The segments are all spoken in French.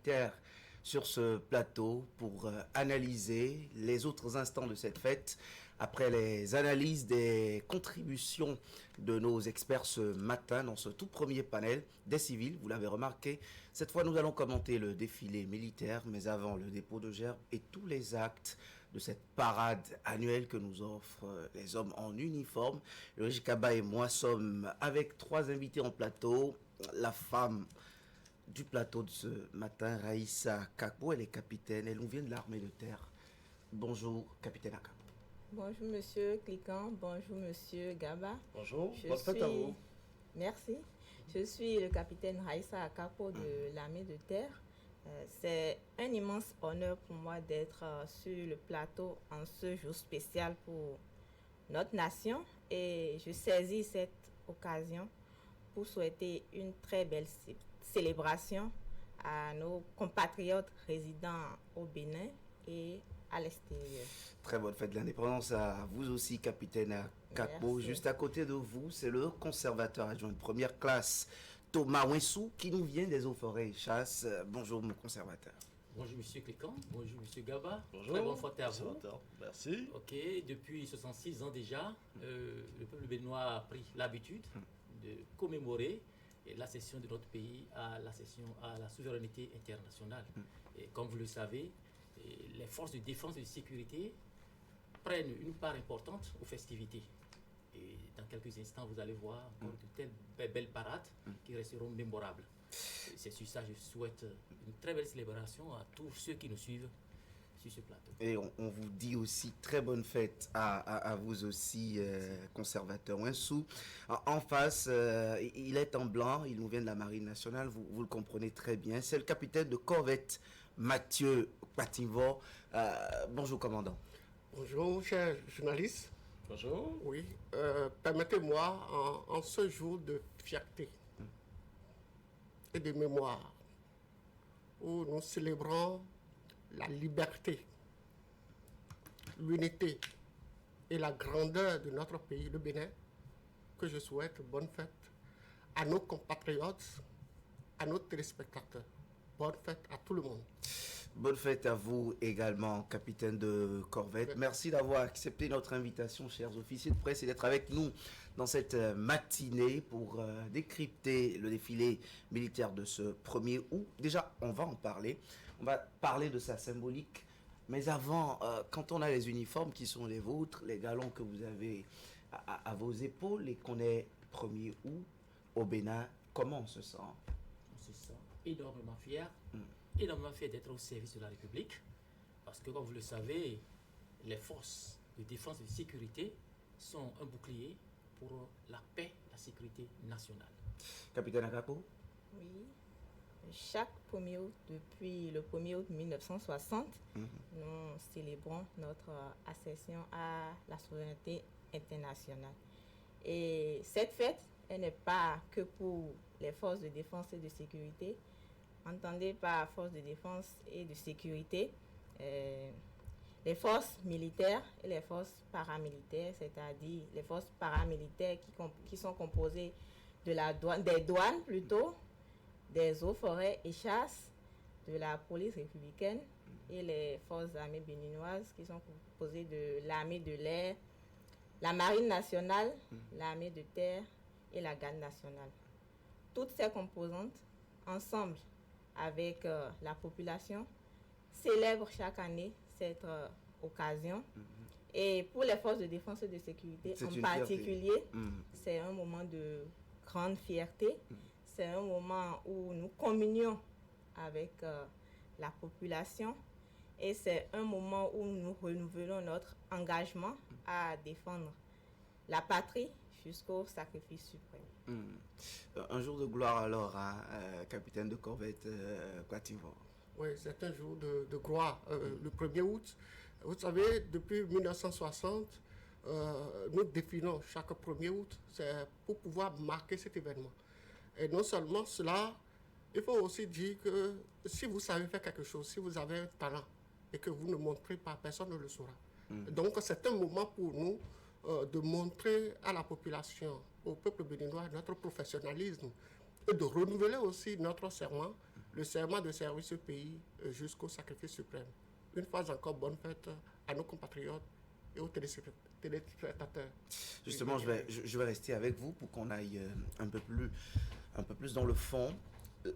militaire sur ce plateau pour analyser les autres instants de cette fête après les analyses des contributions de nos experts ce matin dans ce tout premier panel des civils. Vous l'avez remarqué, cette fois nous allons commenter le défilé militaire, mais avant le dépôt de gerbes et tous les actes de cette parade annuelle que nous offrent les hommes en uniforme. Logique Kaba et moi sommes avec trois invités en plateau. La femme du plateau de ce matin, Raïssa Kakpo, elle est capitaine, elle nous vient de l'armée de terre. Bonjour, capitaine Akabo. Bonjour, monsieur Cliquant. Bonjour, monsieur Gaba. Bonjour, bonne fête à vous. Merci. Je suis le capitaine Raïssa Akapo de l'armée de terre. C'est un immense honneur pour moi d'être sur le plateau en ce jour spécial pour notre nation. Et je saisis cette occasion pour souhaiter une très belle célébration à nos compatriotes résidant au Bénin et à l'extérieur. Très bonne fête de l'indépendance à vous aussi, capitaine Kakpo. Juste à côté de vous, c'est le conservateur adjoint de première classe, Thomas Wensou, qui nous vient des eaux-forêts et chasses. Bonjour, mon conservateur. Bonjour, monsieur Clécan. Bonjour, monsieur Gaba. Bonjour. Très bonne fête à vous. Merci. Ok, depuis 66 ans déjà, le peuple béninois a pris l'habitude de commémorer la cession de notre pays à la souveraineté internationale. Et comme vous le savez, les forces de défense et de sécurité prennent une part importante aux festivités. Et dans quelques instants, vous allez voir encore de telles belles parades qui resteront mémorables. C'est sur ça que je souhaite une très belle célébration à tous ceux qui nous suivent sur ce plateau. Et on vous dit aussi très bonne fête à vous aussi, conservateur Wensou. En face, il est en blanc, il nous vient de la Marine nationale, vous le comprenez très bien. C'est le capitaine de corvette Mathieu Patinvo. Bonjour, commandant. Bonjour, chers journalistes. Bonjour. Oui, permettez-moi, en ce jour de fierté et de mémoire, où nous célébrons la liberté, l'unité et la grandeur de notre pays, le Bénin, que je souhaite bonne fête à nos compatriotes, à nos téléspectateurs. Bonne fête à tout le monde. Bonne fête à vous également, capitaine de corvette. Merci d'avoir accepté notre invitation, chers officiers de presse, et d'être avec nous dans cette matinée pour décrypter le défilé militaire de ce 1er août. Déjà, on va en parler. On va parler de sa symbolique. Mais avant, quand on a les uniformes qui sont les vôtres, les galons que vous avez à vos épaules et qu'on est 1er août au Bénin, comment on se sent? On se sent énormément fier. Énormément fier d'être au service de la République, parce que comme vous le savez, les forces de défense et de sécurité sont un bouclier pour la paix et la sécurité nationale. Capitaine Akapo? Oui, chaque 1er août, depuis le 1er août 1960, nous célébrons notre accession à la souveraineté internationale. Et cette fête, elle n'est pas que pour les forces de défense et de sécurité. Entendez par forces de défense et de sécurité les forces militaires et les forces paramilitaires, c'est-à-dire les forces paramilitaires qui sont composées de des douanes plutôt, des eaux, forêts et chasses, de la police républicaine et les forces armées béninoises qui sont composées de l'armée de l'air, la marine nationale, l'armée de terre et la garde nationale. Toutes ces composantes, ensemble, avec la population, célèbre chaque année cette occasion. Et pour les forces de défense et de sécurité en particulier, c'est un moment de grande fierté. C'est un moment où nous communions avec la population et c'est un moment où nous renouvelons notre engagement à défendre la patrie jusqu'au sacrifice suprême. Un jour de gloire alors, capitaine de corvette Patinvo. Oui, c'est un jour de gloire. Le 1er août, vous savez, depuis 1960, nous définons chaque 1er août, c'est pour pouvoir marquer cet événement. Et non seulement cela, il faut aussi dire que si vous savez faire quelque chose, si vous avez un talent et que vous ne montrez pas, personne ne le saura. Donc c'est un moment pour nous de montrer à la population, au peuple béninois, notre professionnalisme et de renouveler aussi notre serment le serment de servir ce pays jusqu'au sacrifice suprême. Une fois encore, bonne fête à nos compatriotes et aux téléspectateurs. Justement, je vais rester avec vous pour qu'on aille un peu plus dans le fond.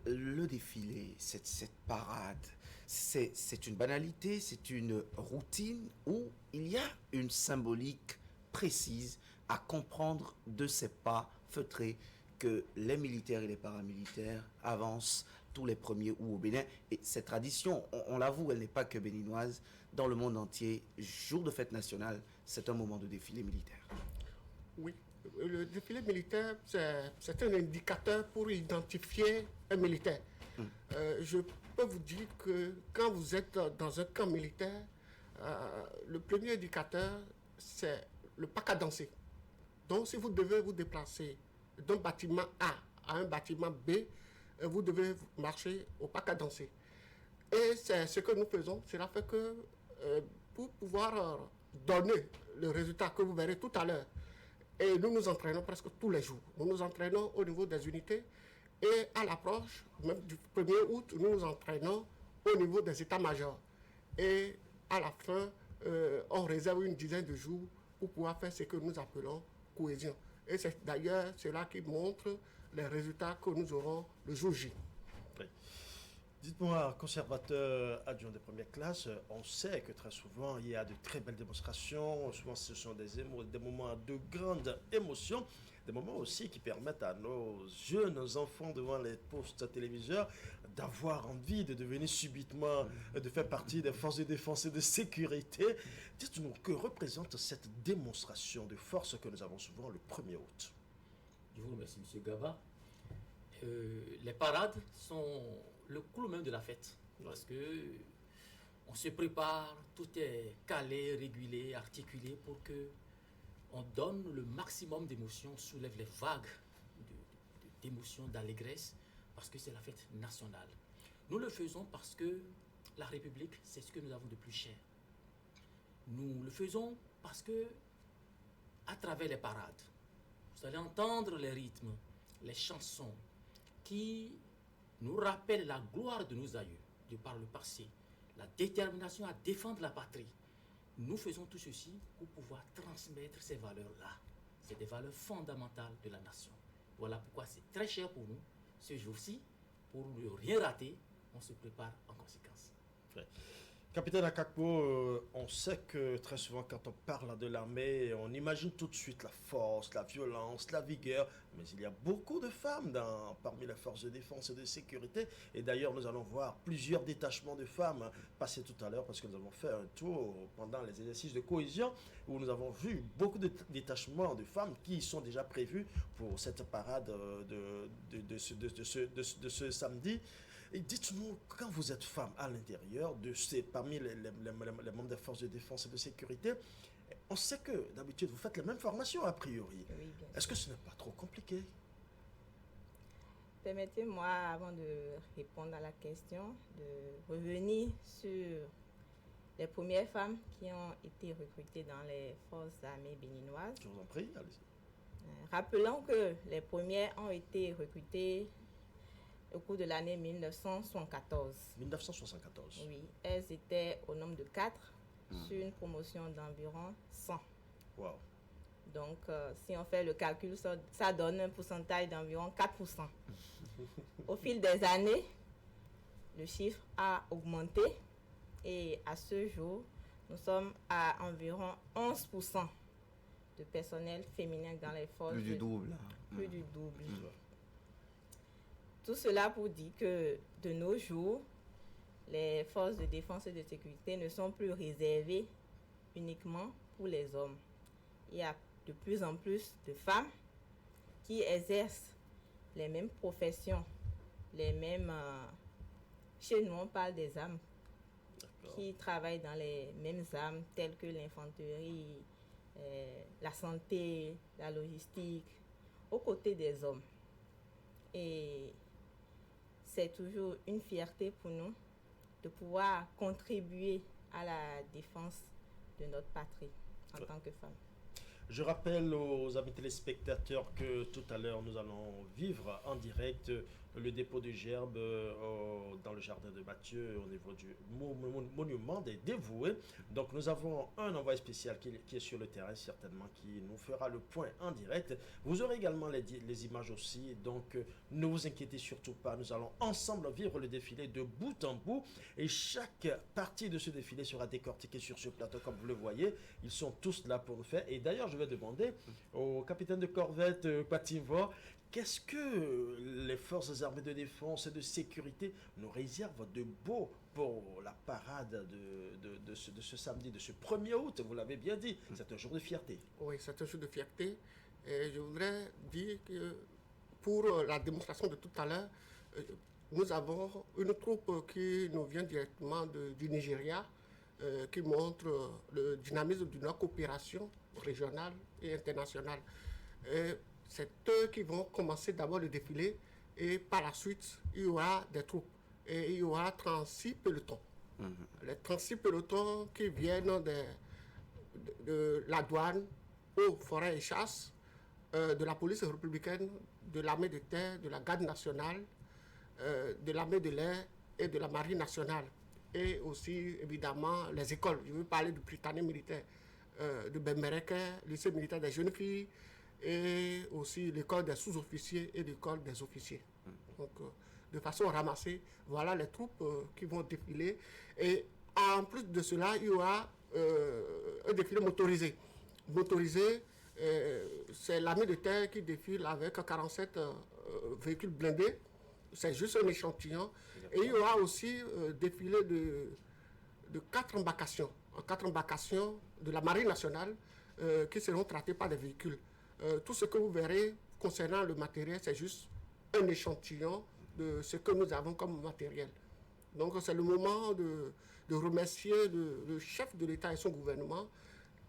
Le défilé, cette parade, c'est une banalité, c'est une routine où il y a une symbolique précise à comprendre de ces pas feutrés que les militaires et les paramilitaires avancent tous les 1er août au Bénin. Et cette tradition, on l'avoue, elle n'est pas que béninoise. Dans le monde entier, jour de fête nationale, c'est un moment de défilé militaire. Oui, le défilé militaire, c'est un indicateur pour identifier un militaire. Je peux vous dire que quand vous êtes dans un camp militaire, le premier indicateur, c'est le pas qu'à danser. Donc, si vous devez vous déplacer d'un bâtiment A à un bâtiment B, vous devez marcher au pas qu'à danser. Et c'est ce que nous faisons. Cela fait que pour pouvoir donner le résultat que vous verrez tout à l'heure, et nous nous entraînons presque tous les jours. Nous nous entraînons au niveau des unités et à l'approche, même du 1er août, nous nous entraînons au niveau des états-majors. Et à la fin, on réserve une dizaine de jours pour pouvoir faire ce que nous appelons cohésion. Et c'est d'ailleurs cela qui montre les résultats que nous aurons le jour J. Oui. Dites-moi, conservateur adjoint de première classe, on sait que très souvent il y a de très belles démonstrations, souvent ce sont des moments de grande émotion, des moments aussi qui permettent à nos jeunes enfants devant les postes téléviseurs d'avoir envie de devenir subitement, de faire partie des forces de défense et de sécurité. Dites-nous, que représente cette démonstration de force que nous avons souvent le 1er août? Je vous remercie, M. Gaba. Les parades sont le clou même de la fête, parce que on se prépare, tout est calé, régulé, articulé pour que on donne le maximum d'émotions, soulève les vagues d'émotions, d'allégresse, parce que c'est la fête nationale. Nous le faisons parce que la République, c'est ce que nous avons de plus cher. Nous le faisons parce que, à travers les parades, vous allez entendre les rythmes, les chansons qui nous rappellent la gloire de nos aïeux, de par le passé, la détermination à défendre la patrie. Nous faisons tout ceci pour pouvoir transmettre ces valeurs-là. C'est des valeurs fondamentales de la nation. Voilà pourquoi c'est très cher pour nous, ce jour-ci. Pour ne rien rater, on se prépare en conséquence. Ouais. Capitaine Akakpo, on sait que très souvent quand on parle de l'armée, on imagine tout de suite la force, la violence, la vigueur, mais il y a beaucoup de femmes parmi les forces de défense et de sécurité, et d'ailleurs nous allons voir plusieurs détachements de femmes passer tout à l'heure parce que nous avons fait un tour pendant les exercices de cohésion où nous avons vu beaucoup de détachements de femmes qui sont déjà prévus pour cette parade de ce samedi. Et dites-nous, quand vous êtes femme à l'intérieur, parmi les membres des forces de défense et de sécurité, on sait que d'habitude vous faites les mêmes formations a priori. Oui, est-ce que ce n'est pas trop compliqué? Permettez-moi, avant de répondre à la question, de revenir sur les premières femmes qui ont été recrutées dans les forces armées béninoises. Je vous en prie, allez-y. Rappelons que les premières ont été recrutées au cours de l'année 1974. 1974. Oui, elles étaient au nombre de 4 sur une promotion d'environ 100. Wow. Donc, si on fait le calcul, ça donne un pourcentage d'environ 4%. Au fil des années, le chiffre a augmenté et à ce jour, nous sommes à environ 11% de personnel féminin dans les forces. Plus du double. Plus du double. Tout cela pour dire que de nos jours, les forces de défense et de sécurité ne sont plus réservées uniquement pour les hommes. Il y a de plus en plus de femmes qui exercent les mêmes professions, les mêmes... chez nous, on parle des armes, qui travaillent dans les mêmes armes telles que l'infanterie, la santé, la logistique, aux côtés des hommes. Et c'est toujours une fierté pour nous de pouvoir contribuer à la défense de notre patrie en tant que femme. Je rappelle aux amis téléspectateurs que tout à l'heure, nous allons vivre en direct le dépôt de gerbes dans le jardin de Mathieu au niveau du monument des dévoués. Donc nous avons un envoyé spécial qui est sur le terrain certainement, qui nous fera le point en direct. Vous aurez également les images aussi, donc ne vous inquiétez surtout pas, nous allons ensemble vivre le défilé de bout en bout et chaque partie de ce défilé sera décortiquée sur ce plateau comme vous le voyez. Ils sont tous là pour nous faire. Et d'ailleurs je vais demander au capitaine de corvette Patimvo, qu'est-ce que les forces armées de défense et de sécurité nous réservent de beau pour la parade de ce samedi, de ce 1er août? Vous l'avez bien dit, c'est un jour de fierté. Oui, c'est un jour de fierté. Et je voudrais dire que pour la démonstration de tout à l'heure, nous avons une troupe qui nous vient directement du Nigeria, qui montre le dynamisme d'une coopération régionale et internationale. Et c'est eux qui vont commencer d'abord le défilé et par la suite, il y aura des troupes et il y aura 36 pelotons. Les 36 pelotons qui viennent de la douane, eaux, forêts et chasse, de la police républicaine, de l'armée de terre, de la garde nationale, de l'armée de l'air et de la marine nationale. Et aussi, évidemment, les écoles. Je veux parler du Britannique militaire de Bembereke, lycée militaire des jeunes filles, et aussi l'école des sous-officiers et l'école des officiers. Donc, de façon ramassée, voilà les troupes qui vont défiler. Et en plus de cela, il y aura un défilé motorisé. Motorisé, c'est l'armée de terre qui défile avec 47 véhicules blindés. C'est juste un échantillon. Et il y aura aussi défilé de 4 embarcations. 4 embarcations de la Marine nationale qui seront traitées par des véhicules. Tout ce que vous verrez concernant le matériel, c'est juste un échantillon de ce que nous avons comme matériel. Donc c'est le moment de remercier le chef de l'État et son gouvernement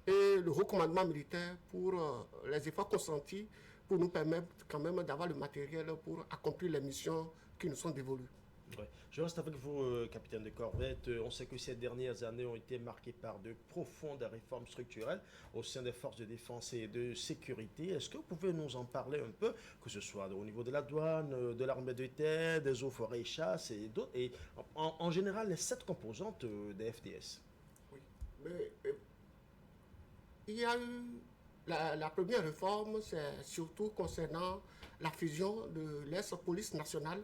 et le haut commandement militaire pour les efforts consentis pour nous permettre quand même d'avoir le matériel pour accomplir les missions qui nous sont dévolues. Ouais. Je reste avec vous, capitaine de corvette. On sait que ces dernières années ont été marquées par de profondes réformes structurelles au sein des forces de défense et de sécurité. Est-ce que vous pouvez nous en parler un peu, que ce soit au niveau de la douane, de l'armée de terre, des eaux, forêts et chasse et d'autres, et en général les 7 composantes des FDS? Oui, mais il y a eu la première réforme, c'est surtout concernant la fusion de l'Est-Police nationale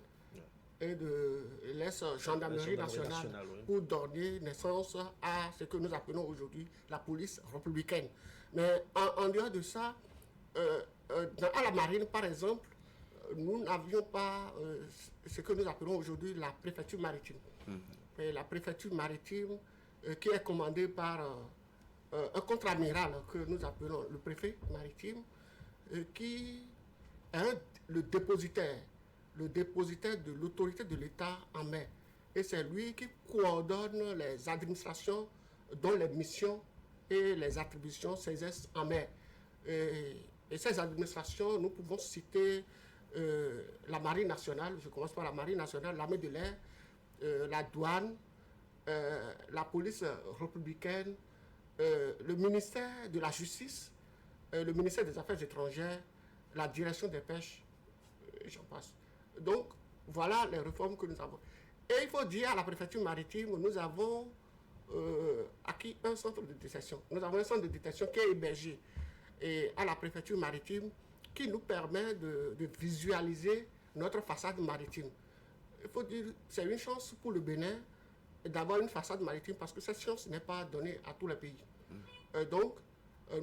et de l'Est-Gendarmerie nationale oui, pour donner naissance à ce que nous appelons aujourd'hui la police républicaine. Mais en dehors de ça, à la marine, par exemple, nous n'avions pas ce que nous appelons aujourd'hui la préfecture maritime. Et la préfecture maritime qui est commandée par un contre-amiral que nous appelons le préfet maritime, qui est le dépositaire de l'autorité de l'État en mer. Et c'est lui qui coordonne les administrations dont les missions et les attributions s'exercent en mer. Et ces administrations, nous pouvons citer la Marine nationale, je commence par la Marine nationale, l'armée de l'air, la douane, la police républicaine, le ministère de la Justice, le ministère des Affaires étrangères, la direction des pêches, j'en passe. Donc, voilà les réformes que nous avons. Et il faut dire à la préfecture maritime, nous avons acquis un centre de détection. Nous avons un centre de détection qui est hébergé à la préfecture maritime qui nous permet de visualiser notre façade maritime. Il faut dire, c'est une chance pour le Bénin d'avoir une façade maritime parce que cette chance n'est pas donnée à tous les pays. Donc,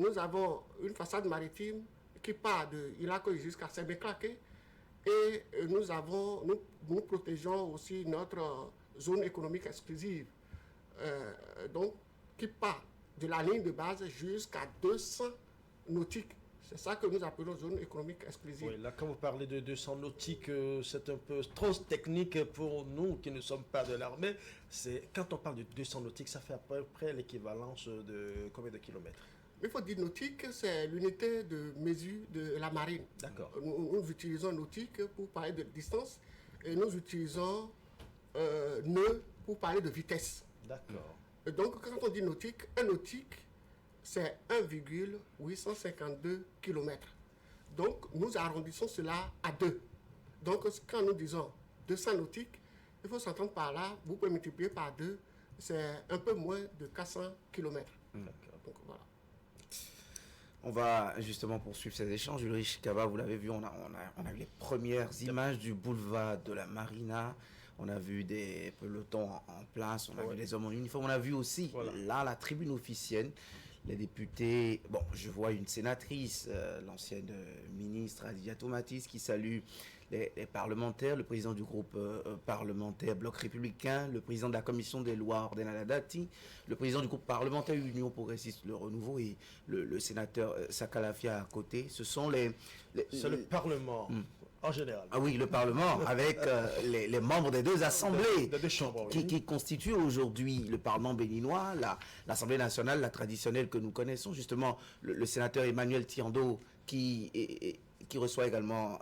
nous avons une façade maritime qui part de Ilako jusqu'à Sebekake et nous protégeons aussi notre zone économique exclusive, donc qui part de la ligne de base jusqu'à 200 nautiques. C'est ça que nous appelons zone économique exclusive. Oui, là, quand vous parlez de 200 nautiques, c'est un peu trop technique pour nous qui ne sommes pas de l'armée. Quand on parle de 200 nautiques, ça fait à peu près l'équivalence de combien de kilomètres? Il faut dire nautique, c'est l'unité de mesure de la marine. D'accord. Nous utilisons nautique pour parler de distance et nous utilisons nœud pour parler de vitesse. D'accord. Donc, quand on dit nautique, un nautique, c'est 1,852 km. Donc, nous arrondissons cela à 2. Donc, quand nous disons 200 nautiques, il faut s'entendre par là, vous pouvez multiplier par 2, c'est un peu moins de 400 km. Donc, voilà. On va justement poursuivre ces échanges. Ulrich Kaba, vous l'avez vu, on a vu les premières images du boulevard de la Marina. On a vu des pelotons en place, on a vu les hommes en uniforme. On a vu aussi, là, la tribune officielle, les députés. Bon, je vois une sénatrice, l'ancienne ministre Adiatou Matisse, qui salue les parlementaires, le président du groupe parlementaire Bloc républicain, le président de la commission des lois Ordenada Dati, le président du groupe parlementaire Union progressiste Le Renouveau et le sénateur Sakalafia à côté. Ce sont c'est le Parlement en général. Ah oui, le Parlement avec les membres des deux assemblées des chambres, qui constituent aujourd'hui le Parlement béninois, l'Assemblée nationale, la traditionnelle que nous connaissons, justement le sénateur Emmanuel Tiando qui reçoit également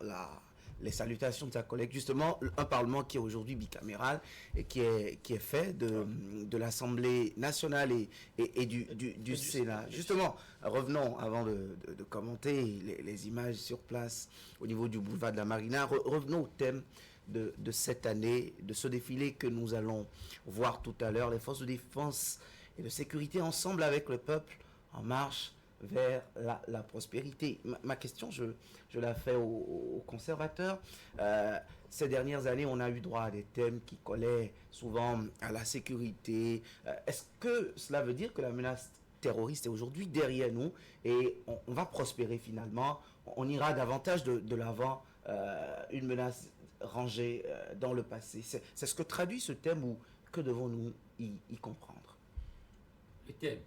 les salutations de sa collègue, justement un Parlement qui est aujourd'hui bicaméral et qui est fait de l'Assemblée nationale et du Sénat. Justement, revenons avant de commenter les images sur place au niveau du boulevard de la Marina, revenons au thème de cette année, de ce défilé que nous allons voir tout à l'heure, les forces de défense et de sécurité ensemble avec le peuple en marche vers la prospérité. Ma question, je la fais aux conservateurs. Ces dernières années, on a eu droit à des thèmes qui collaient souvent à la sécurité. Est-ce que cela veut dire que la menace terroriste est aujourd'hui derrière nous et on va prospérer finalement? On ira davantage de l'avant, une menace rangée dans le passé. C'est ce que traduit ce thème ou que devons-nous y comprendre? Le thème,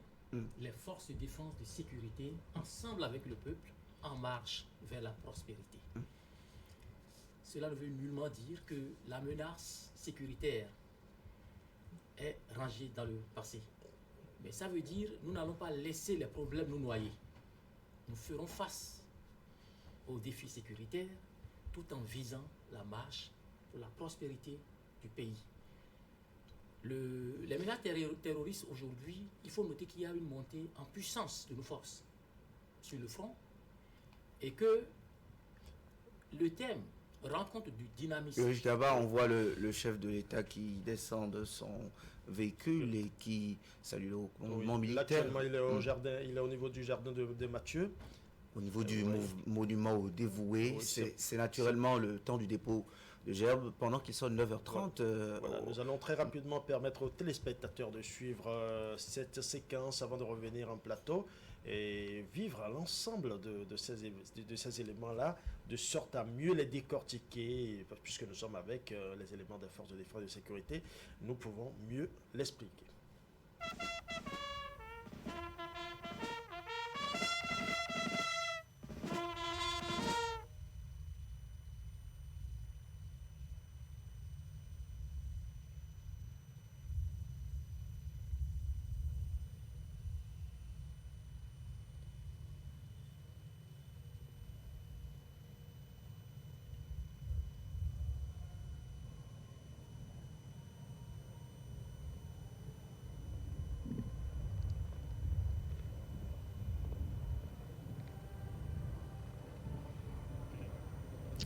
les forces de défense et de sécurité, ensemble avec le peuple, en marche vers la prospérité. Cela ne veut nullement dire que la menace sécuritaire est rangée dans le passé. Mais ça veut dire que nous n'allons pas laisser les problèmes nous noyer. Nous ferons face aux défis sécuritaires tout en visant la marche pour la prospérité du pays. Les menaces terroristes aujourd'hui, il faut noter qu'il y a une montée en puissance de nos forces sur le front et que le thème rend compte du dynamisme. Là-bas, on voit le chef de l'État qui descend de son véhicule et qui salue le mouvement militaire. Actuellement, il est au jardin, il est au niveau du jardin de Mathieu. Au niveau du monument aux dévoués, c'est naturellement le temps du dépôt de gerbes pendant qu'il sonne 9h30. Voilà, nous allons très rapidement permettre aux téléspectateurs de suivre cette séquence avant de revenir en plateau et vivre à l'ensemble de ces éléments-là, de sorte à mieux les décortiquer, puisque nous sommes avec les éléments des forces de défense et de sécurité, nous pouvons mieux l'expliquer.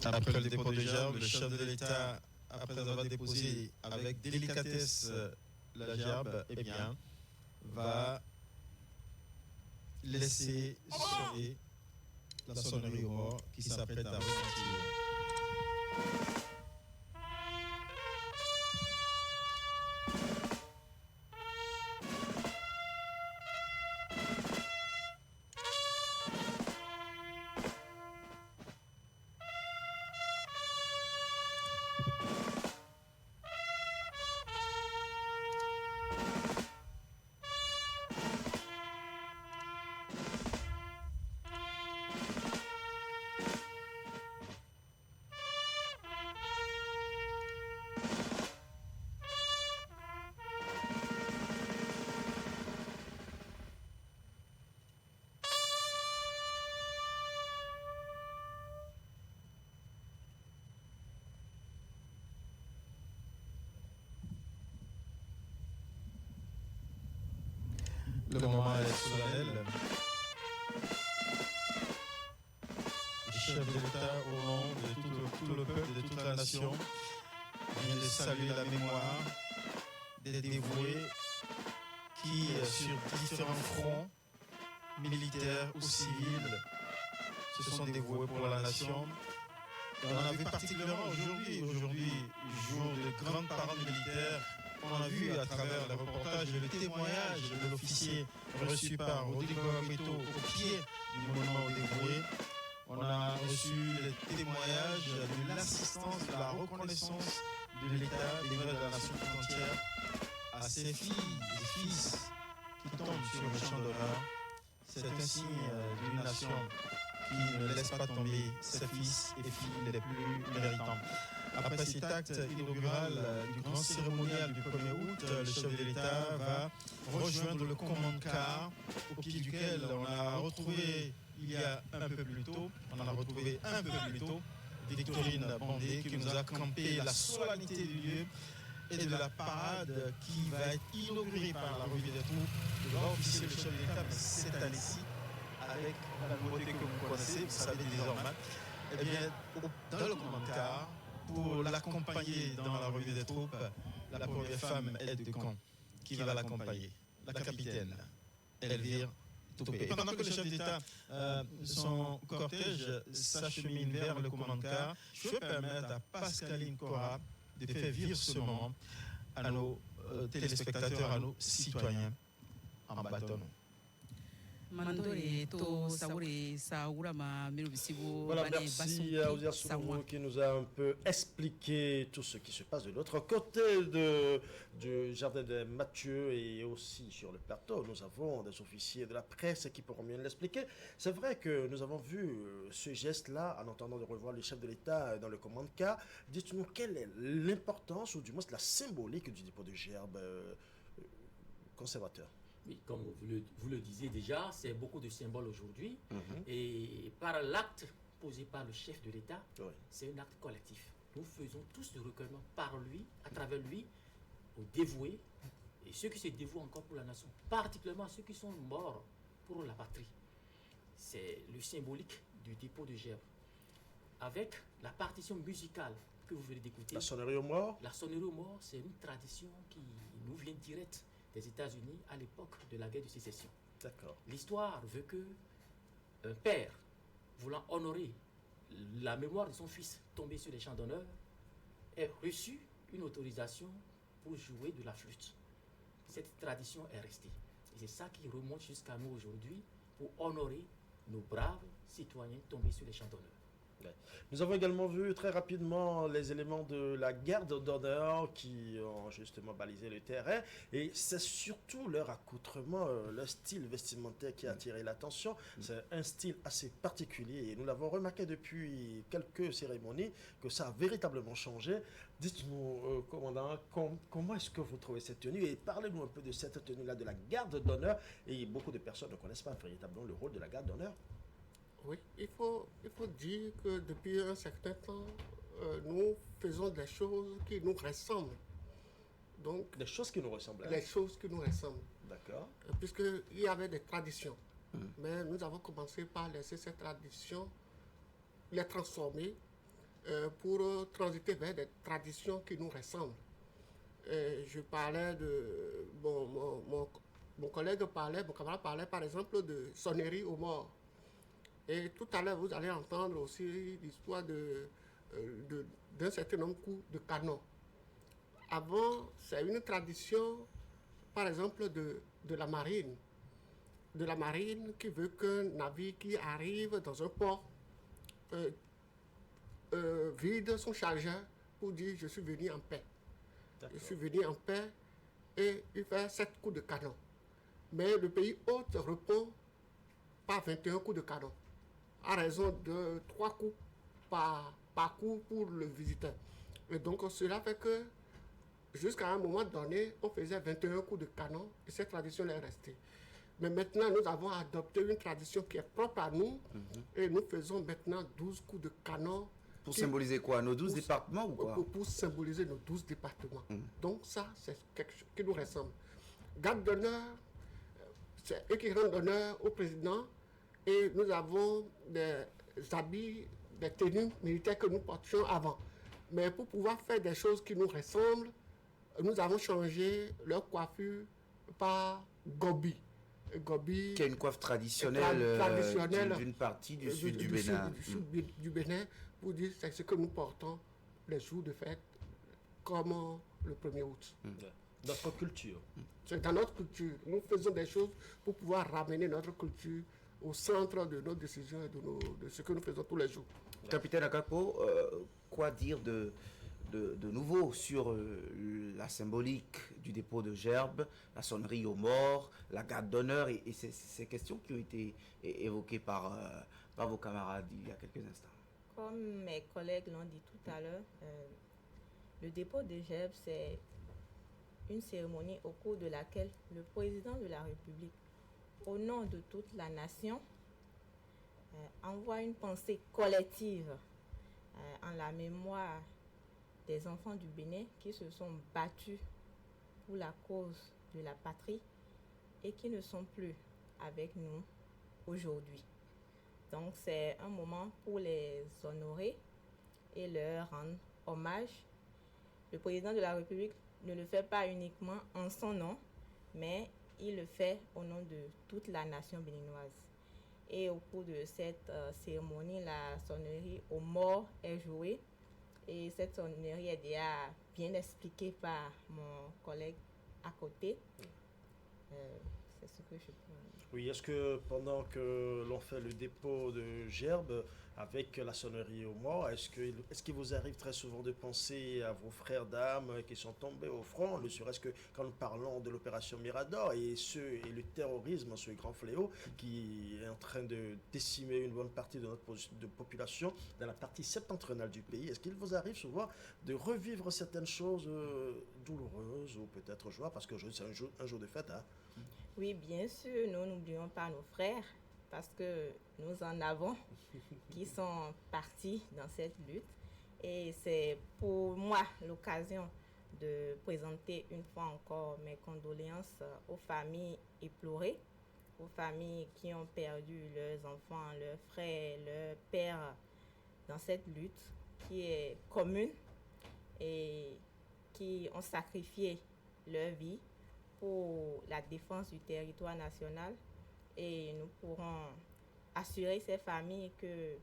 Après le dépôt de gerbes, le chef de l'État, après avoir déposé avec délicatesse la gerbe, eh bien, va laisser sonner la sonnerie au mort qui s'apprête à retentir. Le moment est solennel. Le chef de l'État, au nom de toute tout le peuple, de toute la nation, vient de saluer la mémoire des dévoués qui, sur différents fronts, militaires ou civils, se sont dévoués pour la nation. On a vu particulièrement aujourd'hui, jour de grands parents militaires, on a vu à travers le reportage le témoignage de l'officier reçu par Rodrigo Agüeto au pied du monument aux dévoués. On a reçu les témoignages de l'assistance, de la reconnaissance de l'État, des membres de la nation tout entière, à ses filles et fils qui tombent sur le champ d'honneur. C'est un signe d'une nation qui ne laisse pas tomber ses fils et filles les plus méritants. Après cet acte inaugural du grand cérémonial du 1er août, le chef de l'État va rejoindre le commandant de car, au pied duquel on a retrouvé il y a un peu plus tôt, Victorine Bandé qui nous a campé la solennité du lieu et de la parade qui va être inaugurée par la revue des troupes de l'officier le chef de l'État cette année-ci, avec la nouveauté que vous connaissez, vous savez désormais, eh bien, dans le commandant de car, pour l'accompagner dans la revue des troupes, la première femme aide de camp qui va l'accompagner, la capitaine Elvire Toupé. Et pendant que le chef d'État, son cortège s'achemine vers le commandant de car, je vais permettre à Pascaline Cora de faire vivre ce moment à nos téléspectateurs, à nos citoyens en bâton. Voilà, merci à Ozia Soumourou qui nous a un peu expliqué tout ce qui se passe de l'autre côté du jardin de Mathieu et aussi sur le plateau. Nous avons des officiers de la presse qui pourront mieux l'expliquer. C'est vrai que nous avons vu ce geste-là en entendant de revoir le chef de l'État dans le commandement de car. Dites-nous quelle est l'importance ou du moins la symbolique du dépôt de gerbe conservateur. Oui, comme vous le disiez déjà, c'est beaucoup de symboles aujourd'hui. Et par l'acte posé par le chef de l'État, c'est un acte collectif. Nous faisons tous le recueillement par lui, à travers lui, aux dévoués et ceux qui se dévouent encore pour la nation, particulièrement ceux qui sont morts pour la patrie. C'est le symbolique du dépôt de gerbe. Avec la partition musicale que vous venez d'écouter. La sonnerie aux morts. La sonnerie aux morts, c'est une tradition qui nous vient direct des États-Unis à l'époque de la guerre de sécession. D'accord. L'histoire veut que un père, voulant honorer la mémoire de son fils tombé sur les champs d'honneur, ait reçu une autorisation pour jouer de la flûte. Cette tradition est restée. Et c'est ça qui remonte jusqu'à nous aujourd'hui pour honorer nos braves citoyens tombés sur les champs d'honneur. Nous avons également vu très rapidement les éléments de la garde d'honneur qui ont justement balisé le terrain et c'est surtout leur accoutrement, leur style vestimentaire qui a attiré l'attention. C'est un style assez particulier et nous l'avons remarqué depuis quelques cérémonies que ça a véritablement changé. Dites-nous, commandant, comment est-ce que vous trouvez cette tenue et parlez-nous un peu de cette tenue-là de la garde d'honneur. Et beaucoup de personnes ne connaissent pas véritablement le rôle de la garde d'honneur. Oui, il faut dire que depuis un certain temps, nous faisons des choses qui nous ressemblent. Donc, des choses qui nous ressemblent. Les choses qui nous ressemblent. D'accord. Puisqu'il y avait des traditions. Mais nous avons commencé par laisser ces traditions, les transformer pour transiter vers des traditions qui nous ressemblent. Je parlais de... mon collègue parlait, mon camarade parlait par exemple de sonnerie aux morts. Et tout à l'heure, vous allez entendre aussi l'histoire d'un certain nombre de coups de canon. Avant, c'est une tradition, par exemple, de la marine. De la marine qui veut qu'un navire qui arrive dans un port vide son chargeur pour dire « je suis venu en paix ». Je suis venu en paix et il fait 7 coups de canon. Mais le pays hôte répond par 21 coups de canon, à raison de 3 coups par coup pour le visiteur. Et donc cela fait que jusqu'à un moment donné, on faisait 21 coups de canon et cette tradition est restée. Mais maintenant, nous avons adopté une tradition qui est propre à nous et nous faisons maintenant 12 coups de canon. Pour symboliser quoi? Nos 12 départements ou quoi? Pour symboliser nos 12 départements. Donc ça, c'est quelque chose qui nous ressemble. Garde d'honneur, c'est eux qui rendent honneur au président et nous avons des habits des tenues militaires que nous portions avant. Mais pour pouvoir faire des choses qui nous ressemblent, nous avons changé leur coiffure par gobi. Gobi Qui est une coiffe traditionnelle d'une partie du sud du Bénin. Du Bénin, pour dire c'est ce que nous portons les jours de fête, comme le 1er août. Notre culture. C'est dans notre culture. Nous faisons des choses pour pouvoir ramener notre culture au centre de nos décisions et de ce que nous faisons tous les jours. Capitaine Akapo, quoi dire de nouveau sur la symbolique du dépôt de gerbes, la sonnerie aux morts, la garde d'honneur et ces questions qui ont été évoquées par vos camarades il y a quelques instants? Comme mes collègues l'ont dit tout à l'heure, le dépôt de gerbes, c'est une cérémonie au cours de laquelle le président de la République, au nom de toute la nation, envoie une pensée collective en la mémoire des enfants du Bénin qui se sont battus pour la cause de la patrie et qui ne sont plus avec nous aujourd'hui. Donc c'est un moment pour les honorer et leur rendre hommage. Le président de la République ne le fait pas uniquement en son nom, mais il le fait au nom de toute la nation béninoise. Et au cours de cette cérémonie, la sonnerie aux morts est jouée. Et cette sonnerie est déjà bien expliquée par mon collègue à côté. C'est ce que je peux dire. Oui, est-ce que pendant que l'on fait le dépôt de gerbes avec la sonnerie aux morts, est-ce qu'il vous arrive très souvent de penser à vos frères d'armes qui sont tombés au front, ne serait-ce que quand nous parlons de l'opération Mirador et le terrorisme, ce grand fléau qui est en train de décimer une bonne partie de notre population dans la partie septentrionale du pays? Est-ce qu'il vous arrive souvent de revivre certaines choses douloureuses ou peut-être joie, parce que c'est un jour de fête, hein? Oui, bien sûr, nous n'oublions pas nos frères parce que nous en avons qui sont partis dans cette lutte. Et c'est pour moi l'occasion de présenter une fois encore mes condoléances aux familles éplorées, aux familles qui ont perdu leurs enfants, leurs frères, leurs pères dans cette lutte qui est commune et qui ont sacrifié leur vie pour la défense du territoire national, et nous pourrons assurer ces familles que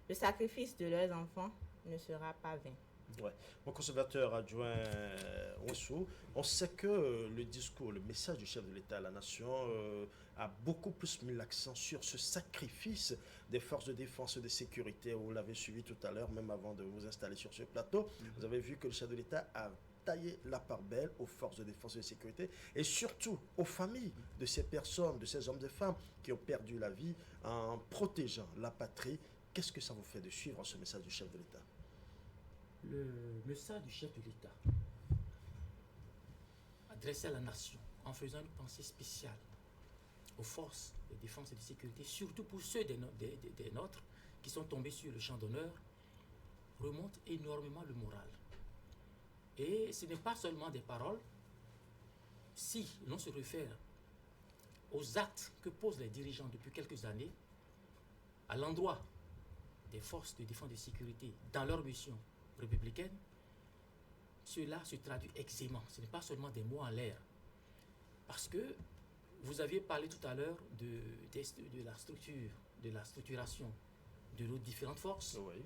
le sacrifice de leurs enfants ne sera pas vain. Ouais. Mon conservateur adjoint Ouessou, on sait que le discours, le message du chef de l'État à la nation a beaucoup plus mis l'accent sur ce sacrifice des forces de défense et de sécurité. Vous l'avez suivi tout à l'heure, même avant de vous installer sur ce plateau. Vous avez vu que le chef de l'État a tailler la part belle aux forces de défense et de sécurité et surtout aux familles de ces personnes, de ces hommes et femmes qui ont perdu la vie en protégeant la patrie. Qu'est-ce que ça vous fait de suivre ce message du chef de l'État? Le message du chef de l'État adressé à la nation en faisant une pensée spéciale aux forces de défense et de sécurité, surtout pour ceux des nôtres qui sont tombés sur le champ d'honneur, remonte énormément le moral. Et ce n'est pas seulement des paroles. Si l'on se réfère aux actes que posent les dirigeants depuis quelques années à l'endroit des forces de défense et de sécurité dans leur mission républicaine, cela se traduit aisément. Ce n'est pas seulement des mots en l'air. Parce que vous aviez parlé tout à l'heure de la structuration de nos différentes forces. Oui.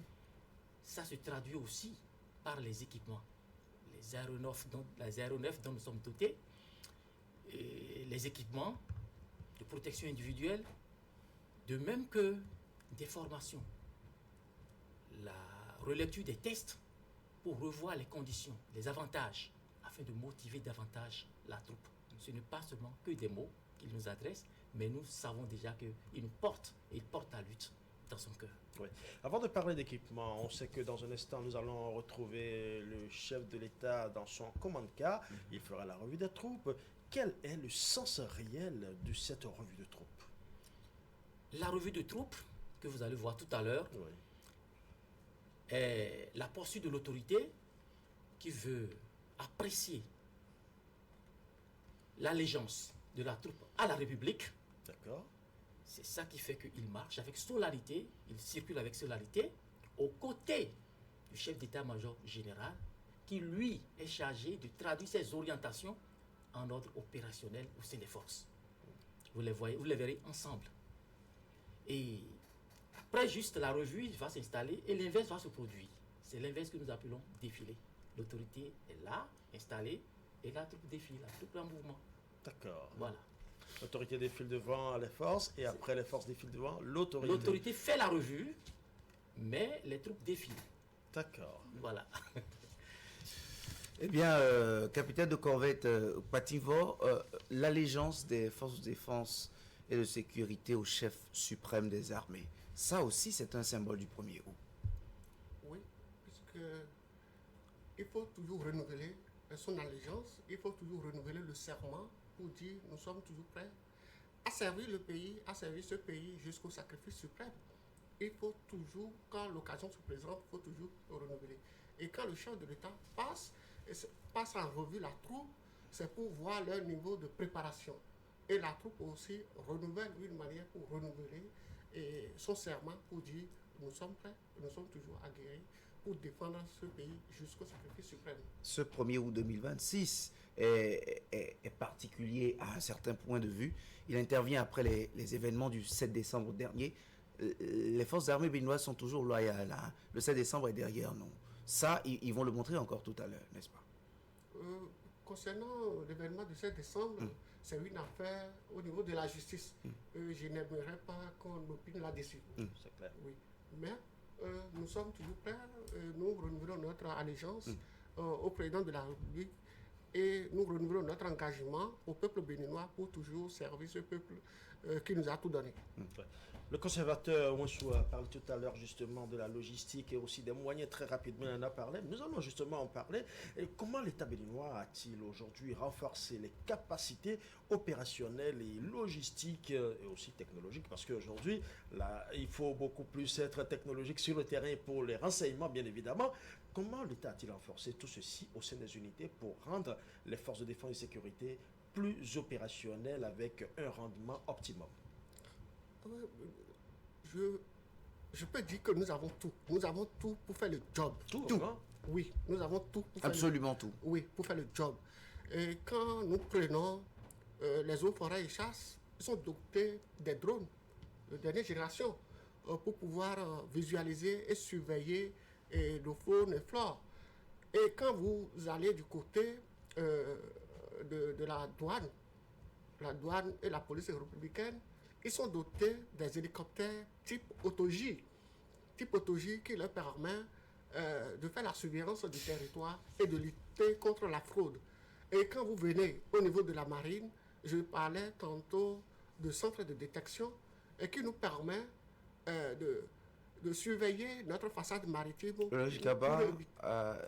Ça se traduit aussi par les équipements. Les aéronefs dont nous sommes dotés, et les équipements de protection individuelle, de même que des formations. La relecture des tests pour revoir les conditions, les avantages, afin de motiver davantage la troupe. Ce n'est pas seulement que des mots qu'il nous adresse, mais nous savons déjà qu'il porte la lutte dans son cœur. Oui. Avant de parler d'équipement, on sait que dans un instant, nous allons retrouver le chef de l'État dans son commande-car. Il fera la revue des troupes. Quel est le sens réel de cette revue de troupes? La revue de troupes, que vous allez voir tout à l'heure, Oui. est la poursuite de l'autorité qui veut apprécier l'allégeance de la troupe à la République. D'accord. C'est ça qui fait qu'il marche avec solarité, il circule avec solarité, aux côtés du chef d'état-major général, qui lui est chargé de traduire ses orientations en ordre opérationnel au sein des forces. Vous les voyez, vous les verrez ensemble. Et après, juste la revue va s'installer et l'inverse va se produire. C'est l'inverse que nous appelons défilé. L'autorité est là, installée, et la troupe défile, la troupe est en mouvement. D'accord. Voilà. L'autorité défile devant les forces et après les forces défilent devant l'autorité. L'autorité fait la revue, mais les troupes défilent. D'accord. Voilà. Eh bien, capitaine de corvette Pativor, l'allégeance des forces de défense et de sécurité au chef suprême des armées, ça aussi c'est un symbole du 1er août. Oui, puisque il faut toujours renouveler son allégeance, il faut toujours renouveler le serment pour dire nous sommes toujours prêts à servir le pays, à servir ce pays jusqu'au sacrifice suprême. Il faut toujours, quand l'occasion se présente, il faut toujours le renouveler. Et quand le chef de l'État passe en revue la troupe, c'est pour voir leur niveau de préparation. Et la troupe aussi renouvelle une manière pour renouveler et son serment pour dire nous sommes prêts, nous sommes toujours aguerris pour défendre ce pays jusqu'au sacrifice suprême. Ce 1er août 2026 est particulier à un certain point de vue. Il intervient après les événements du 7 décembre dernier. Les forces armées béninoises sont toujours loyales. Hein. Le 7 décembre est derrière nous. Ça, ils vont le montrer encore tout à l'heure, n'est-ce pas? Concernant l'événement du 7 décembre, c'est une affaire au niveau de la justice. Je n'aimerais pas qu'on opine là-dessus. C'est clair. Oui. Mais nous sommes toujours prêts. Nous renouvelons notre allégeance au président de la République et nous renouvelons notre engagement au peuple béninois pour toujours servir ce peuple qui nous a tout donné. Le conservateur Ouansou a parlé tout à l'heure justement de la logistique et aussi des moyens. Très rapidement, il en a parlé. Nous allons justement en parler. Et comment l'État béninois a-t-il aujourd'hui renforcé les capacités opérationnelles et logistiques et aussi technologiques? Parce qu'aujourd'hui, il faut beaucoup plus être technologique sur le terrain pour les renseignements, bien évidemment. Comment l'État a-t-il renforcé tout ceci au sein des unités pour rendre les forces de défense et de sécurité plus opérationnelles avec un rendement optimum? Je peux dire que nous avons tout. Nous avons tout pour faire le job. Tout. Oui, nous avons tout pour Absolument tout. Oui, pour faire le job. Et quand nous prenons les eaux forêts et chasse, ils sont dotés des drones de dernière génération pour pouvoir visualiser et surveiller le faune et flore. Et quand vous allez du côté de la douane et la police républicaine, ils sont dotés des hélicoptères type Autogie qui leur permet de faire la surveillance du territoire et de lutter contre la fraude. Et quand vous venez au niveau de la marine, je parlais tantôt de centre de détection et qui nous permet de surveiller notre façade maritime.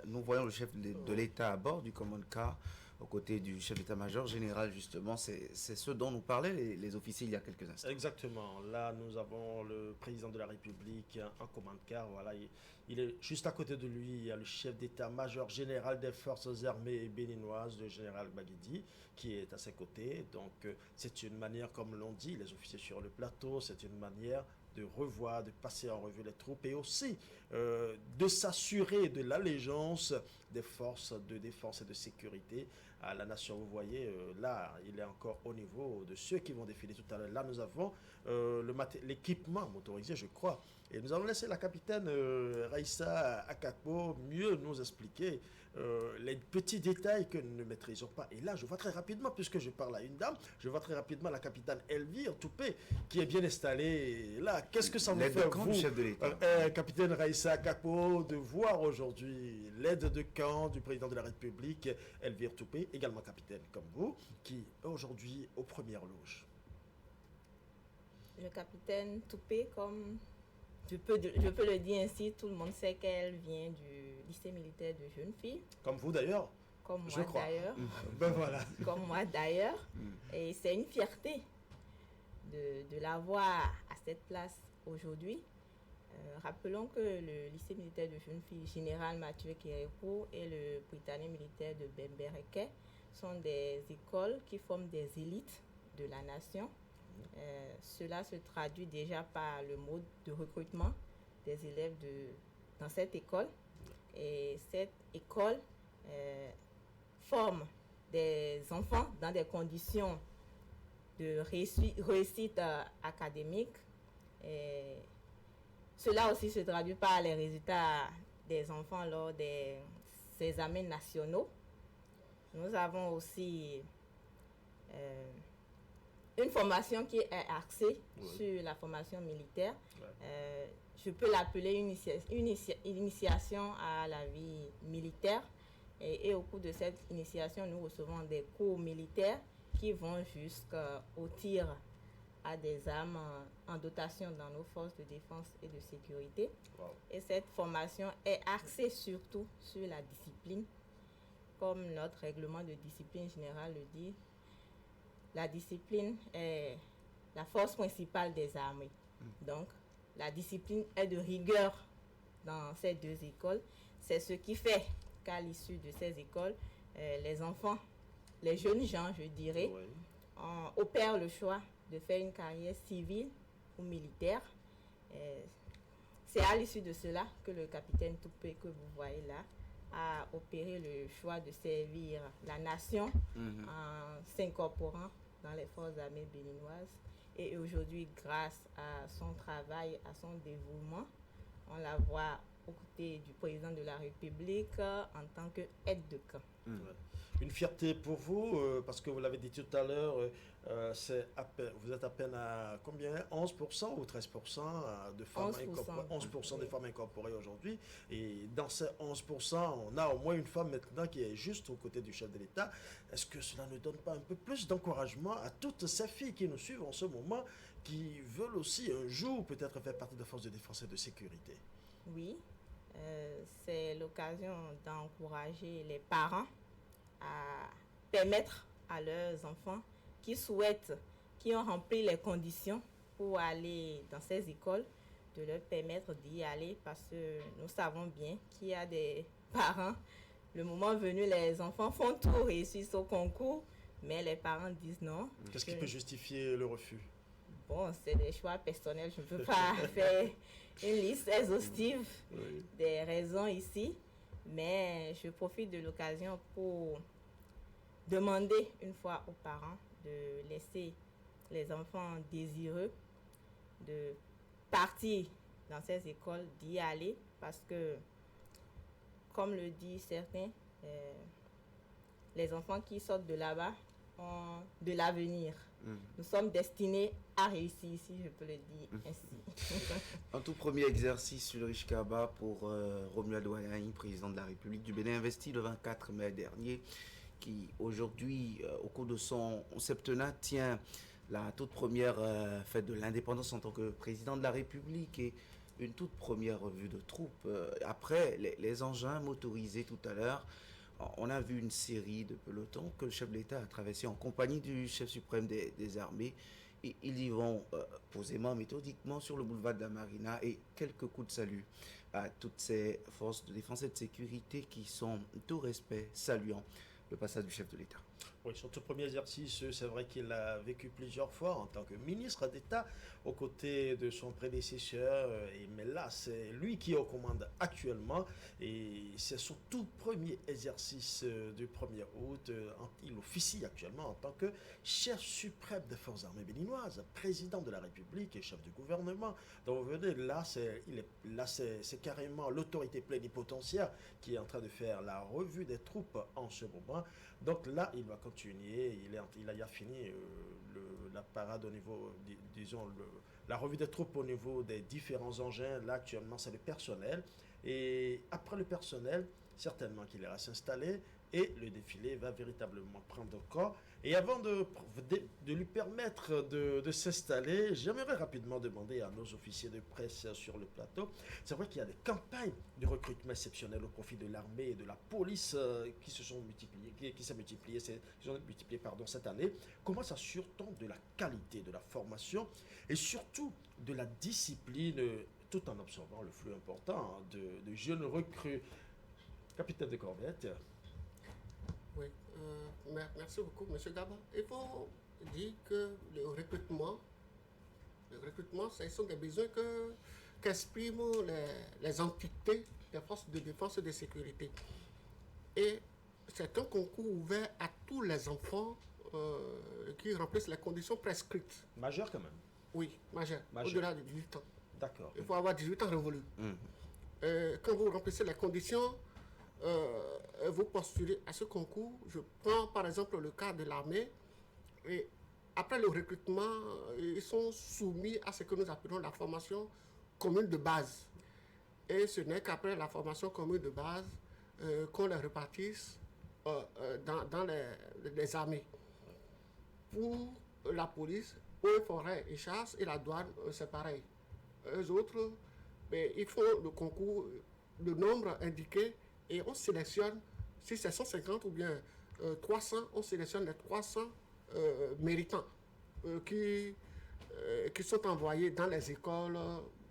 Nous voyons le chef de l'État à bord du command car aux côtés du chef d'état-major général, justement. C'est ce dont nous parlaient les officiers il y a quelques instants. Exactement. Là, nous avons le président de la République en command car. Voilà, il est juste à côté de lui. Il y a le chef d'état-major général des forces armées béninoises, le général Baguidi, qui est à ses côtés. Donc, c'est une manière, comme l'ont dit les officiers sur le plateau, c'est une manière de revoir, de passer en revue les troupes et aussi de s'assurer de l'allégeance des forces de défense et de sécurité à la nation. Vous voyez, là, il est encore au niveau de ceux qui vont défiler tout à l'heure. Là, nous avons l'équipement motorisé, je crois. Et nous allons laisser la capitaine Raissa Akakpo mieux nous expliquer les petits détails que nous ne maîtrisons pas. Et là, je vois très rapidement, puisque je parle à une dame, je vois très rapidement la capitaine Elvire Toupé, qui est bien installée. Là, qu'est-ce que ça vous fait, vous, chef de l'État, capitaine Raissa Akakpo, de voir aujourd'hui l'aide de camp du président de la République, Elvire Toupé, également capitaine comme vous, qui est aujourd'hui aux premières loges? Le capitaine Toupé, comme je peux le dire ainsi, tout le monde sait qu'elle vient du lycée militaire de jeunes filles. Comme vous d'ailleurs. Comme moi d'ailleurs. Ben voilà. Comme moi d'ailleurs. Et c'est une fierté de l'avoir à cette place aujourd'hui. Rappelons que le lycée militaire de jeunes filles Général Mathieu Kérékou et le Britannique militaire de Bembereke sont des écoles qui forment des élites de la nation. Cela se traduit déjà par le mode de recrutement des élèves dans cette école. Et cette école forme des enfants dans des conditions de réussite académique. Et cela aussi se traduit par les résultats des enfants lors des examens nationaux. Nous avons aussi une formation qui est axée sur la formation militaire. Je peux l'appeler une initiation à la vie militaire. Et au cours de cette initiation, nous recevons des cours militaires qui vont jusqu'au tir à des armes en dotation dans nos forces de défense et de sécurité. Wow. Et cette formation est axée surtout sur la discipline. Comme notre règlement de discipline générale le dit, la discipline est la force principale des armées. Donc, la discipline est de rigueur dans ces deux écoles. C'est ce qui fait qu'à l'issue de ces écoles, les enfants, les jeunes gens, je dirais, opèrent le choix de faire une carrière civile ou militaire. C'est à l'issue de cela que le capitaine Toupé, que vous voyez là, a opéré le choix de servir la nation en s'incorporant dans les forces armées béninoises. Et aujourd'hui, grâce à son travail, à son dévouement, on la voit aux côtés du président de la République en tant qu'aide de camp. Une fierté pour vous, parce que vous l'avez dit tout à l'heure, vous êtes à peine à combien 11% ou 13% de femmes 11% de femmes incorporées aujourd'hui. Et dans ces 11%, on a au moins une femme maintenant qui est juste aux côtés du chef de l'État. Est-ce que cela ne donne pas un peu plus d'encouragement à toutes ces filles qui nous suivent en ce moment, qui veulent aussi un jour peut-être faire partie des forces de défense et de sécurité? Oui, c'est l'occasion d'encourager les parents à permettre à leurs enfants qui souhaitent, qui ont rempli les conditions pour aller dans ces écoles, de leur permettre d'y aller, parce que nous savons bien qu'il y a des parents, le moment venu, les enfants font tout, réussissent au concours, mais les parents disent non. Qu'est-ce qui peut justifier le refus? Bon, c'est des choix personnels, je ne peux pas faire une liste exhaustive des raisons ici, mais je profite de l'occasion pour demander une fois aux parents de laisser les enfants désireux de partir dans ces écoles, d'y aller, parce que, comme le disent certains, les enfants qui sortent de là-bas ont de l'avenir. Nous sommes destinés à réussir ici, je peux le dire ainsi. Un tout premier exercice sur le Ulrich Kaba pour Romuald Ouattara, président de la République du Bénin, investi le 24 mai dernier, qui aujourd'hui, au cours de son septennat, tient la toute première fête de l'indépendance en tant que président de la République et une toute première revue de troupes. Après les engins motorisés tout à l'heure, on a vu une série de pelotons que le chef de l'État a traversé en compagnie du chef suprême des armées. Et ils y vont posément, méthodiquement sur le boulevard de la Marina, et quelques coups de salut à toutes ces forces de défense et de sécurité qui sont, tout respect, saluant le passage du chef de l'État. Oui, son tout premier exercice, c'est vrai qu'il a vécu plusieurs fois en tant que ministre d'État aux côtés de son prédécesseur. Mais là, c'est lui qui est aux commandes actuellement et c'est son tout premier exercice du 1er août. Il officie actuellement en tant que chef suprême des forces armées béninoises, président de la République et chef du gouvernement. Donc vous venez, là, c'est carrément l'autorité plénipotentiaire qui est en train de faire la revue des troupes en ce moment. Donc là, il va continuer, il a fini la parade au niveau, disons, la revue des troupes au niveau des différents engins. Là, actuellement, c'est le personnel. Et après le personnel, certainement qu'il ira s'installer et le défilé va véritablement prendre corps. Et avant de lui permettre de s'installer, j'aimerais rapidement demander à nos officiers de presse sur le plateau. C'est vrai qu'il y a des campagnes de recrutement exceptionnelles au profit de l'armée et de la police qui s'ont multipliées cette année. Comment s'assure-t-on de la qualité de la formation et surtout de la discipline tout en observant le flux important de jeunes recrues? Capitaine de corvette. Oui, merci beaucoup, M. Gaba. Il faut dire que le recrutement, ce sont des besoins qu'expriment les entités des forces de défense et de sécurité. Et c'est un concours ouvert à tous les enfants qui remplissent les conditions prescrites. Majeur quand même. Oui, majeur. Au-delà de 18 ans. D'accord. Il faut avoir 18 ans révolus. Quand vous remplissez les conditions, vous postulez à ce concours. Je prends par exemple le cas de l'armée. Et après le recrutement, ils sont soumis à ce que nous appelons la formation commune de base. Et ce n'est qu'après la formation commune de base qu'on les répartisse dans les armées. Pour la police, eaux et forêts et chasse et la douane, c'est pareil. Eux autres, ils font le concours, le nombre indiqué, et on sélectionne, si c'est 150 ou bien 300, on sélectionne les 300 méritants qui sont envoyés dans les écoles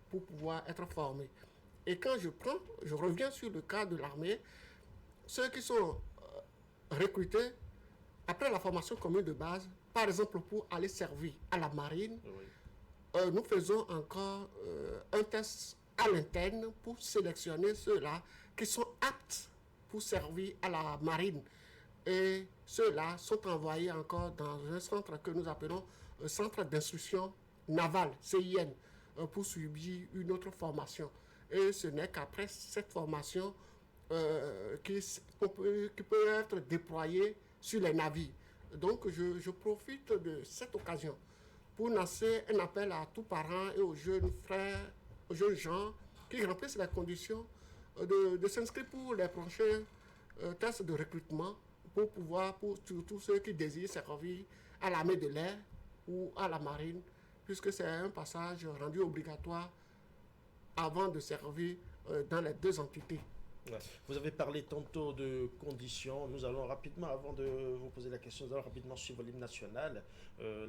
pour pouvoir être formés. Et quand je reviens sur le cas de l'armée, ceux qui sont recrutés après la formation commune de base, par exemple pour aller servir à la marine, nous faisons encore un test à l'interne pour sélectionner ceux-là qui sont aptes pour servir à la marine. Et ceux-là sont envoyés encore dans un centre que nous appelons Centre d'instruction navale, CIN, pour subir une autre formation. Et ce n'est qu'après cette formation qui peut être déployée sur les navires. Donc je profite de cette occasion pour lancer un appel à tous parents et aux jeunes frères, aux jeunes gens qui remplissent les conditions de s'inscrire pour les prochains tests de recrutement pour tous ceux qui désirent servir à l'armée de l'air ou à la marine, puisque c'est un passage rendu obligatoire avant de servir dans les deux entités. Ouais. Vous avez parlé tantôt de conditions. Nous allons rapidement, avant de vous poser la question, nous allons rapidement suivre l'hymne national.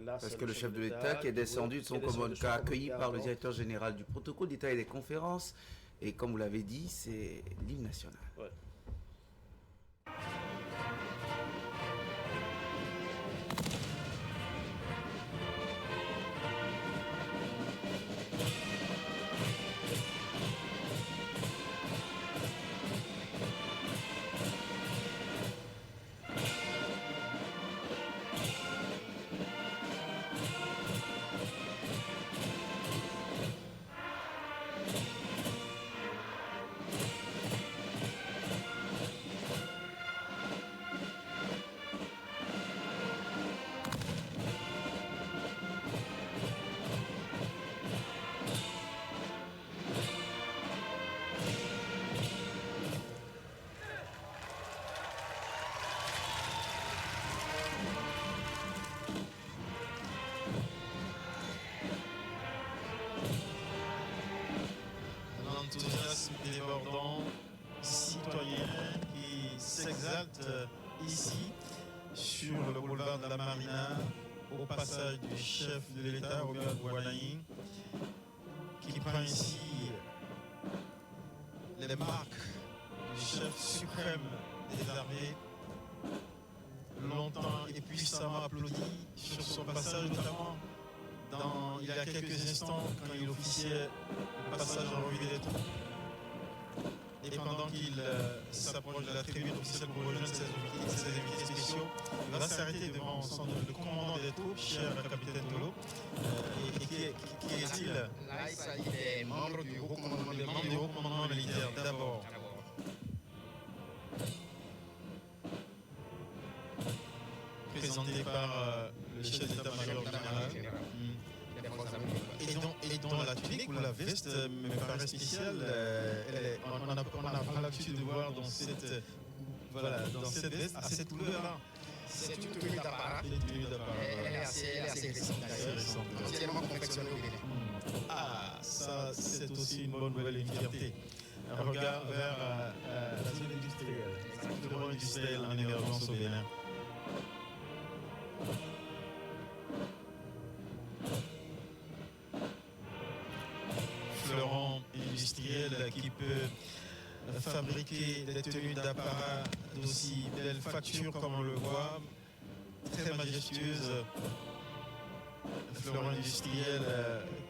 Parce que le chef de l'État qui est descendu de son commode car accueilli par le directeur général du protocole d'État et des conférences. Et comme vous l'avez dit, c'est l'hymne national. Ouais. L'enthousiasme débordant, citoyen, qui s'exalte ici, sur le boulevard de la Marina, au passage du chef de l'État, Robert Bouanaï, qui prend ici les marques du chef suprême des armées, longtemps et puissamment applaudi sur son passage, notamment il y a quelques instants quand il officiait le passage en revue des troupes. Et pendant qu'il s'approche de la tribune officielle pour rejoindre ses invités spéciaux, il va s'arrêter devant le commandant des troupes, cher capitaine Tolo. Et qui est-il? Là, il s'agit des membres du haut commandement militaire d'abord. Présenté par le chef d'état-major général. Et dont la tunique ou la veste me paraît spéciale. On a l'habitude de voir dans cette veste, à cette couleur-là. C'est une tenue d'apparat. Elle est assez récente d'ailleurs. Entièrement confectionnée au Bénin. Ah, ça c'est aussi une bonne nouvelle et une fierté. Un regard vers la zone industrielle. Le droit industriel en émergence au Bénin. Fleuron industriel qui peut fabriquer des tenues d'apparat d'aussi belle facture comme on le voit, très majestueuse. fleuron industriel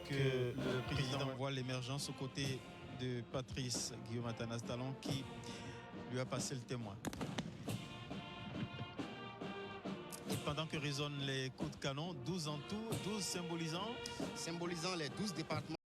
que le président voit l'émergence aux côtés de Patrice Guillaume Atanas Talon qui lui a passé le témoin. Et pendant que résonnent les coups de canon, 12 en tout, 12 symbolisant Symbolisant les 12 départements